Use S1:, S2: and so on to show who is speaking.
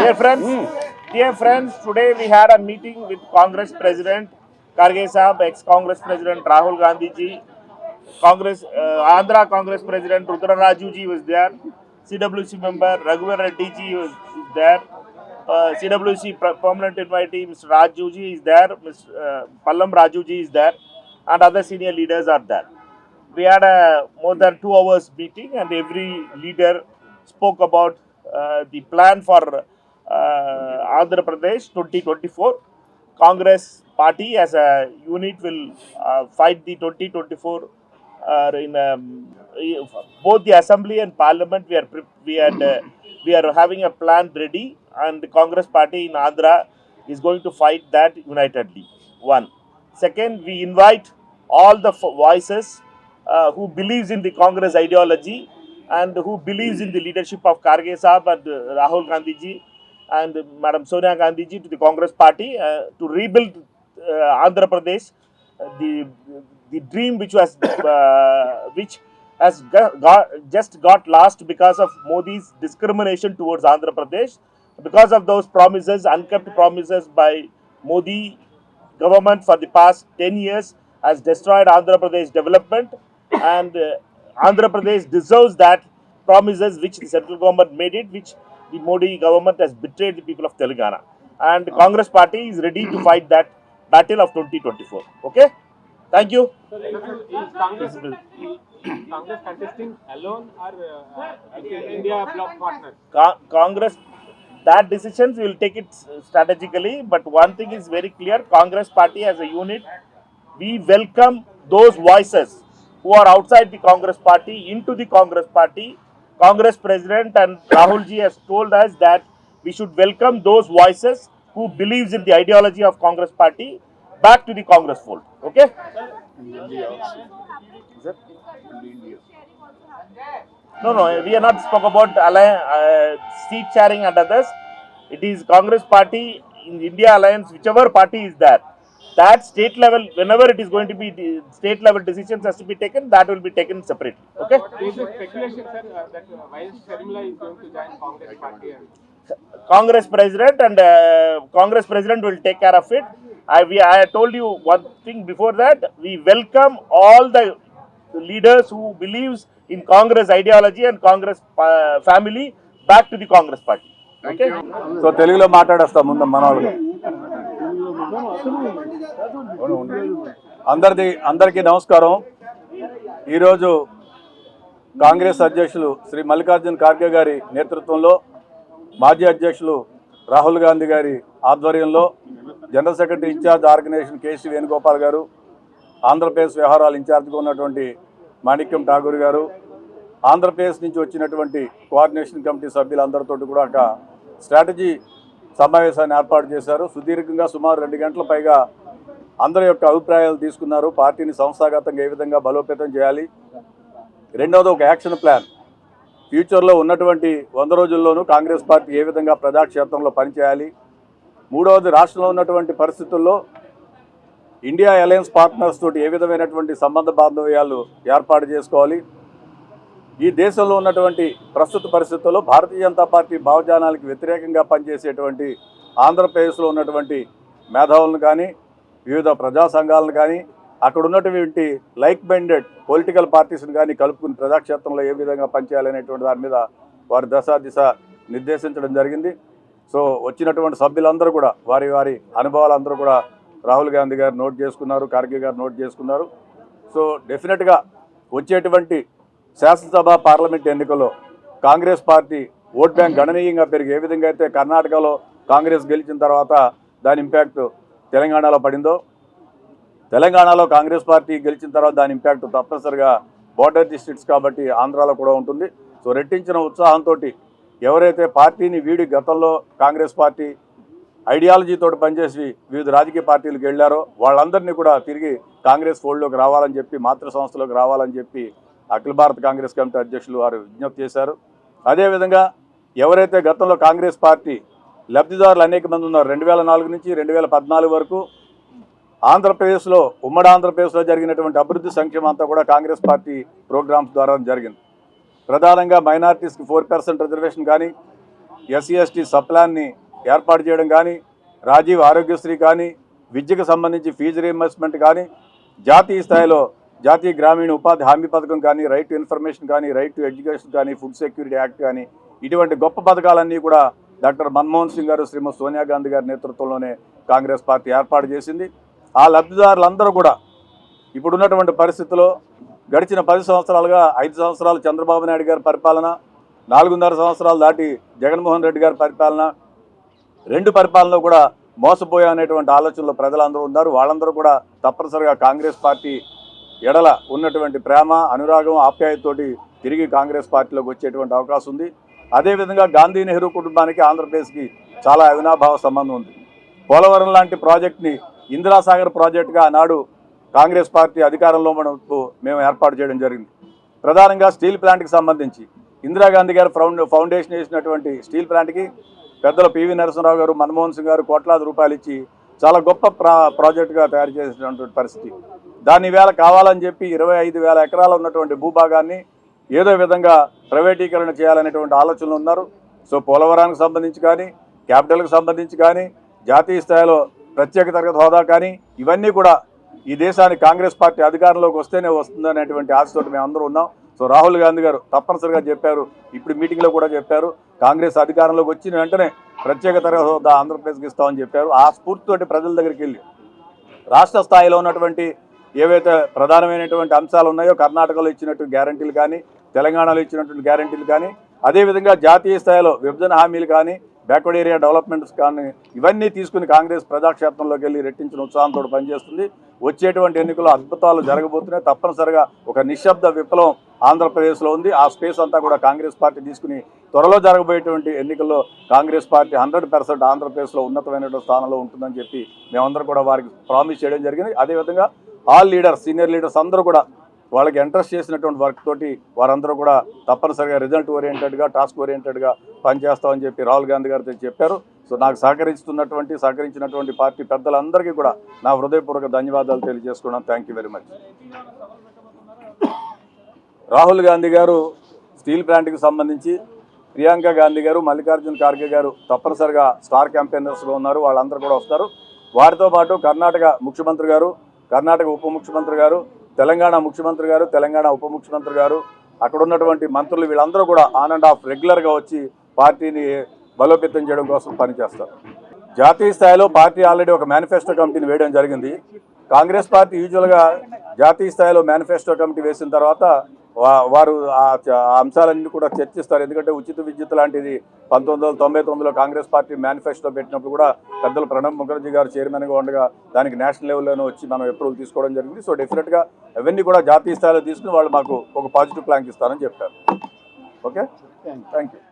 S1: Dear friends, today we had a meeting with Congress President Karge Sahab, ex-Congress President Rahul Gandhi ji, Andhra Congress President Rudra Raju ji was there, CWC member Raghuvar Reddy ji was there, CWC permanent invitee Mr. Raju ji is there, Mr. Pallam Raju ji is there, and other senior leaders are there. We had a more than 2 hours meeting, and every leader spoke about the plan for Andhra Pradesh 2024. Congress party as a unit will fight the 2024 in both the assembly and parliament. We are having a plan ready, and the Congress party in Andhra is going to fight that unitedly. One. Second, we invite all the voices who believes in the Congress ideology and who believes in the leadership of Karge Sahab and Rahul Gandhi ji and Madam Sonia Gandhi ji to the Congress party to rebuild Andhra Pradesh, the dream which has just got lost because of Modi's discrimination towards Andhra Pradesh, because of those promises, unkept promises by Modi government for the past 10 years has destroyed Andhra Pradesh development, and Andhra Pradesh deserves that promises which the central government made it, which the Modi government has betrayed the people of Telangana. And the Congress party is ready to fight that battle of 2024. Okay? Thank you.
S2: So, is Congress contesting alone or with India bloc partner?
S1: Congress, that decisions we will take it strategically, but one thing is very clear: Congress party as a unit, we welcome those voices who are outside the Congress party into the Congress party. Congress President and Rahul ji has told us that we should welcome those voices who believes in the ideology of Congress party back to the Congress fold. Okay? No, we are not spoke about seat sharing and others. It is Congress party in India alliance, whichever party is there. That state level, whenever it is going to be the state level decisions has to be taken, that will be taken separately. Okay?
S2: There is speculation, sir, that Y.S. Sharmila is going to join Congress party.
S1: Congress President and Congress President will take care of it. I told you one thing before that. We welcome all the leaders who believes in Congress ideology and Congress family back to the Congress party. Okay?
S3: So తెలుగులో మాట్లాడేస్తాం ముందు మన వాళ్ళు. అందరికీ నమస్కారం. ఈరోజు కాంగ్రెస్ అధ్యక్షులు శ్రీ మల్లికార్జున్ ఖార్గే గారి నేతృత్వంలో, మాజీ అధ్యక్షులు రాహుల్ గాంధీ గారి ఆధ్వర్యంలో, general secretary in charge organization KC Venugopal garu, Andhra Pradesh వ్యవహారాలు ఇన్ఛార్జ్గా ఉన్నటువంటి మాణిక్యం ఠాగూర్ గారు, ఆంధ్రప్రదేశ్ నుంచి వచ్చినటువంటి కోఆర్డినేషన్ కమిటీ సభ్యులందరితో కూడా ఒక స్ట్రాటజీ సమావేశాన్ని ఏర్పాటు చేశారు. సుదీర్ఘంగా సుమారు 2 గంటల పైగా అందరి యొక్క అభిప్రాయాలు తీసుకున్నారు. పార్టీని సంస్థాగతంగా ఏ విధంగా బలోపేతం చేయాలి, రెండవది ఒక యాక్షన్ ప్లాన్, ఫ్యూచర్లో ఉన్నటువంటి 100 రోజుల్లోనూ కాంగ్రెస్ పార్టీ ఏ విధంగా ప్రజాక్షేత్రంలో పనిచేయాలి, మూడవది రాష్ట్రంలో ఉన్నటువంటి పరిస్థితుల్లో ఇండియా అలయన్స్ పార్ట్నర్స్ తోటి ఏ విధమైనటువంటి సంబంధ బాంధవ్యాలు ఏర్పాటు చేసుకోవాలి, ఈ దేశంలో ఉన్నటువంటి ప్రస్తుత పరిస్థితుల్లో భారతీయ జనతా పార్టీ భావజానాలకు వ్యతిరేకంగా పనిచేసేటువంటి ఆంధ్రప్రదేశ్లో ఉన్నటువంటి మేధావులను కానీ, వివిధ ప్రజా సంఘాలను కానీ, అక్కడ ఉన్నటువంటి లైక్ మైండెడ్ పొలిటికల్ పార్టీస్ని కానీ కలుపుకుని ప్రజాక్షేత్రంలో ఏ విధంగా పనిచేయాలనేటువంటి దాని మీద వారి దిశ నిర్దేశించడం జరిగింది. సో వచ్చినటువంటి సభ్యులందరూ కూడా వారి అనుభవాలందరూ కూడా రాహుల్ గాంధీ గారు నోట్ చేసుకున్నారు, ఖార్గే గారు నోట్ చేసుకున్నారు. సో డెఫినెట్గా వచ్చేటువంటి శాసనసభ పార్లమెంట్ ఎన్నికల్లో కాంగ్రెస్ పార్టీ ఓట్ బ్యాంక్ గణనీయంగా పెరిగి, ఏ విధంగా అయితే కర్ణాటకలో కాంగ్రెస్ గెలిచిన తర్వాత దాని ఇంపాక్ట్ తెలంగాణలో పడిందో, తెలంగాణలో కాంగ్రెస్ పార్టీ గెలిచిన తర్వాత దాని ఇంపాక్ట్ తప్పనిసరిగా బోర్డర్ డిస్ట్రిక్ట్స్ కాబట్టి ఆంధ్రాలో కూడా ఉంటుంది. సో రెట్టించిన ఉత్సాహంతో ఎవరైతే పార్టీని వీడి గతంలో కాంగ్రెస్ పార్టీ ఐడియాలజీతో పనిచేసి వివిధ రాజకీయ పార్టీలకు వెళ్ళారో వాళ్ళందరినీ కూడా తిరిగి కాంగ్రెస్ ఫోల్డ్లోకి రావాలని చెప్పి, మాతృ సంస్థలోకి రావాలని చెప్పి అఖిల భారత కాంగ్రెస్ కమిటీ అధ్యక్షులు వారు విజ్ఞప్తి చేశారు. అదేవిధంగా ఎవరైతే గతంలో కాంగ్రెస్ పార్టీ లబ్ధిదారులు అనేక మంది ఉన్నారు, 2004 నుంచి 2014 వరకు ఆంధ్రప్రదేశ్లో, ఉమ్మడి ఆంధ్రప్రదేశ్లో జరిగినటువంటి అభివృద్ధి సంక్షేమం అంతా కూడా కాంగ్రెస్ పార్టీ ప్రోగ్రామ్స్ ద్వారా జరిగింది. ప్రధానంగా మైనారిటీస్కి 4% రిజర్వేషన్ కానీ, ఎస్సీ ఎస్టీ సప్లాన్ని ఏర్పాటు చేయడం కానీ, రాజీవ్ ఆరోగ్యశ్రీ కానీ, విద్యకు సంబంధించి ఫీజు రీయింబర్స్మెంట్ కానీ, జాతీయ స్థాయిలో జాతీయ గ్రామీణ ఉపాధి హామీ పథకం కానీ, రైట్ టు ఇన్ఫర్మేషన్ కానీ, రైట్ టు ఎడ్యుకేషన్ కానీ, ఫుడ్ సెక్యూరిటీ యాక్ట్ కానీ, ఇటువంటి గొప్ప పథకాలన్నీ కూడా డాక్టర్ మన్మోహన్ సింగ్ గారు, శ్రీమతి సోనియా గాంధీ గారి నేతృత్వంలోనే కాంగ్రెస్ పార్టీ ఏర్పాటు చేసింది. ఆ లబ్ధిదారులందరూ కూడా ఇప్పుడున్నటువంటి పరిస్థితుల్లో గడిచిన 10 సంవత్సరాలుగా 5 సంవత్సరాలు చంద్రబాబు నాయుడు గారి పరిపాలన, 4.5 సంవత్సరాలు దాటి జగన్మోహన్ రెడ్డి గారి పరిపాలన, 2 పరిపాలనలో కూడా మోసపోయా అనేటువంటి ఆలోచనలో ప్రజలందరూ ఉన్నారు. వాళ్ళందరూ కూడా తప్పనిసరిగా కాంగ్రెస్ పార్టీ ఎడల ఉన్నటువంటి ప్రేమ, అనురాగం, ఆప్యాయతతోటి తిరిగి కాంగ్రెస్ పార్టీలోకి వచ్చేటువంటి అవకాశం ఉంది. అదేవిధంగా గాంధీ నెహ్రూ కుటుంబానికి ఆంధ్రప్రదేశ్కి చాలా అవినాభావ సంబంధం ఉంది. పోలవరం లాంటి ప్రాజెక్ట్ని ఇందిరాసాగర్ ప్రాజెక్టుగా ఆనాడు కాంగ్రెస్ పార్టీ అధికారంలో మేము ఏర్పాటు చేయడం జరిగింది. ప్రధానంగా స్టీల్ ప్లాంట్కి సంబంధించి ఇందిరాగాంధీ గారు ఫౌండేషన్ వేసినటువంటి స్టీల్ ప్లాంట్కి పెద్దల పివి నరసింహరావు గారు, మన్మోహన్ సింగ్ గారు కోట్లాది రూపాయలు ఇచ్చి చాలా గొప్ప ప్రాజెక్టుగా తయారు చేసినటువంటి పరిస్థితి. దాని వేళ కావాలని చెప్పి 25,000 ఎకరాలు ఉన్నటువంటి భూభాగాన్ని ఏదో విధంగా ప్రైవేటీకరణ చేయాలనేటువంటి ఆలోచనలు ఉన్నారు. సో పోలవరానికి సంబంధించి కానీ, క్యాపిటల్కి సంబంధించి కానీ, జాతీయ స్థాయిలో ప్రత్యేక తరగతి హోదా కానీ, ఇవన్నీ కూడా ఈ దేశానికి కాంగ్రెస్ పార్టీ అధికారంలోకి వస్తేనే వస్తుందనేటువంటి ఆశతోటి మేము అందరూ ఉన్నాం. సో రాహుల్ గాంధీ గారు తప్పనిసరిగా చెప్పారు, ఇప్పుడు మీటింగ్లో కూడా చెప్పారు, కాంగ్రెస్ అధికారంలోకి వచ్చిన వెంటనే ప్రత్యేక తరగతి హోదా ఆంధ్రప్రదేశ్కి ఇస్తామని చెప్పారు. ఆ స్ఫూర్తితోటి ప్రజల దగ్గరికి వెళ్ళి రాష్ట్ర స్థాయిలో ఉన్నటువంటి ఏవైతే ప్రధానమైనటువంటి అంశాలు ఉన్నాయో, కర్ణాటకలో ఇచ్చినట్టు గ్యారంటీలు కానీ, తెలంగాణలో ఇచ్చినటువంటి గ్యారంటీలు కానీ, అదేవిధంగా జాతీయ స్థాయిలో విభజన హామీలు కానీ, బ్యాక్వర్డ్ ఏరియా డెవలప్మెంట్స్ కానీ, ఇవన్నీ తీసుకుని కాంగ్రెస్ ప్రజాక్షేత్రంలోకి వెళ్ళి రెట్టించిన ఉత్సాహంతో పనిచేస్తుంది. వచ్చేటువంటి ఎన్నికల్లో అద్భుతాలు జరగబోతున్నాయి. తప్పనిసరిగా ఒక నిశ్శబ్ద విప్లవం ఆంధ్రప్రదేశ్లో ఉంది. ఆ స్పేస్ అంతా కూడా కాంగ్రెస్ పార్టీ తీసుకుని త్వరలో జరగబోయేటువంటి ఎన్నికల్లో కాంగ్రెస్ పార్టీ 100% ఆంధ్రప్రదేశ్లో ఉన్నతమైనటువంటి స్థానంలో ఉంటుందని చెప్పి మేమందరం కూడా వారికి ప్రామిస్ చేయడం జరిగింది. అదేవిధంగా ఆల్ లీడర్స్, సీనియర్ లీడర్స్ అందరూ కూడా వాళ్ళకి ఇంట్రెస్ట్ చేసినటువంటి వర్క్ తోటి వారందరూ కూడా తప్పనిసరిగా రిజల్ట్ ఓరియంటెడ్గా, టాస్క్ ఓరియంటెడ్గా పనిచేస్తామని చెప్పి రాహుల్ గాంధీ గారితో చెప్పారు. సో నాకు సహకరించినటువంటి పార్టీ పెద్దలందరికీ కూడా నా హృదయపూర్వక ధన్యవాదాలు తెలియజేసుకున్నాను. Thank you very much. Rahul Gandhi గారు స్టీల్ ప్లాంట్కి సంబంధించి ప్రియాంక గాంధీ గారు, మల్లికార్జున ఖార్గే గారు తప్పనిసరిగా స్టార్ క్యాంపెయినర్స్గా ఉన్నారు. వాళ్ళందరూ కూడా వస్తారు. వారితో పాటు కర్ణాటక ముఖ్యమంత్రి గారు, కర్ణాటక ఉప ముఖ్యమంత్రి గారు, తెలంగాణ ముఖ్యమంత్రి గారు, తెలంగాణ ఉప ముఖ్యమంత్రి గారు, అక్కడ ఉన్నటువంటి మంత్రులు వీళ్ళందరూ కూడా ఆన్ అండ్ ఆఫ్ రెగ్యులర్గా వచ్చి పార్టీని బలోపేతం చేయడం కోసం పనిచేస్తారు. జాతీయ స్థాయిలో పార్టీ ఆల్రెడీ ఒక మేనిఫెస్టో కమిటీని వేయడం జరిగింది. కాంగ్రెస్ పార్టీ యూజువల్గా జాతీయ స్థాయిలో మేనిఫెస్టో కమిటీ వేసిన తర్వాత వారు ఆ అంశాలన్నీ కూడా చర్చిస్తారు. ఎందుకంటే ఉచిత విద్యుత్ లాంటిది 1999లో కాంగ్రెస్ పార్టీ మేనిఫెస్టో పెట్టినప్పుడు కూడా పెద్దలు ప్రణబ్ ముఖర్జీ గారు చైర్మన్గా ఉండగా దానికి నేషనల్ లెవెల్లోనే వచ్చి మనం అప్రూవల్ తీసుకోవడం జరిగింది. సో డెఫినెట్గా అవన్నీ కూడా జాతీయ స్థాయిలో తీసుకుని వాళ్ళు మాకు ఒక పాజిటివ్ ప్లాన్ ఇస్తారని చెప్పారు. Okay, thank you.